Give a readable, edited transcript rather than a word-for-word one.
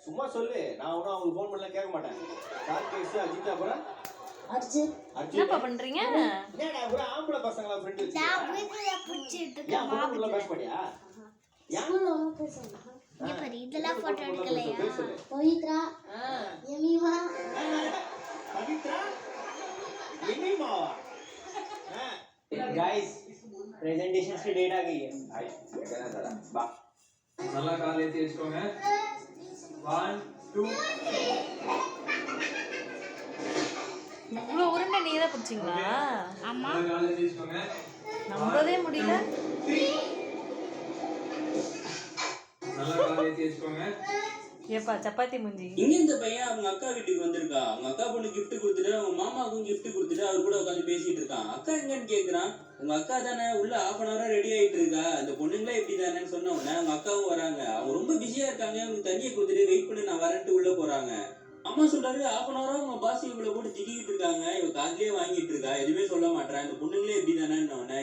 சும்மா சொல்லு, நான் ஒன்றும் அவங்களுக்கு ஃபோன் பண்ணலாம் கேட்க மாட்டேன். ராகேஷ், அஜித், அப்புறம் அர்ஜுன். என்னப்பா பண்றீங்க? என்னடா ஒரு ஆம்பளை பசங்களா ஃப்ரெண்ட் வச்சு நான் வீட்டுல புடிச்சிட்டு இருக்கேன். ஏன் பொண்ணுக்குள்ள பேச மாட்டியா? ஸ்கூல்ல ஒண்ணு பேசணும். இங்க பாரு இதெல்லாம் போட்டோ எடுக்கலையா? பேசு. பவித்ரா, எமிமா, பவித்ரா, எமிமாவா? गाइस प्रेजेंटेशन की डेट आ गई है बा நல்லா கால் ஏத்தி வச்சுக்கோங்க 1 2 இவ்வளவு உருண்டை நீங்க தான் பிடிச்சிங்களா? அம்மா, நல்லா கால் ஏத்தி வச்சுக்கோங்க நம்பவே முடியல. நல்லா கால் ஏத்தி வச்சுக்கோங்க ஏப்பா சப்பாத்தி முஞ்சி. இங்க இந்த பையன் அவங்க அக்கா வீட்டுக்கு வந்திருக்கா. அவங்க அக்கா பொண்ணு gift கொடுத்துட்டு அவங்க மாமாவுக்கும் gift கொடுத்துட்டு அவர் கூட உட்காந்து பேசிட்டு இருக்கான். அக்கா எங்கன்னு கேக்குறான். உங்க அக்கா தானே உள்ள half an hour ரெடி ஆயிட்டு இருக்கா. அந்த பொண்ணுங்களே இப்படி தானேன்னு சொன்ன உடனே அவங்க அக்காவும் வராங்க. அவங்க ரொம்ப பிஸியா இருக்காங்க. அவங்க தண்ணியை கொடுத்துட்டு வெயிட் பண்ணி நான் வரேன்ட்டு உள்ள போறாங்க. அம்மா சொல்றாரு half an hour உங்க பாஸ் இவங்களை போட்டு திட்டிக்கிட்டு இருக்காங்க. இவ காதுலயே வாங்கிட்டு இருக்கா. எதுவுமே சொல்ல மாட்டேன். இந்த பொண்ணுங்களே இப்படி தானேன்னு உடனே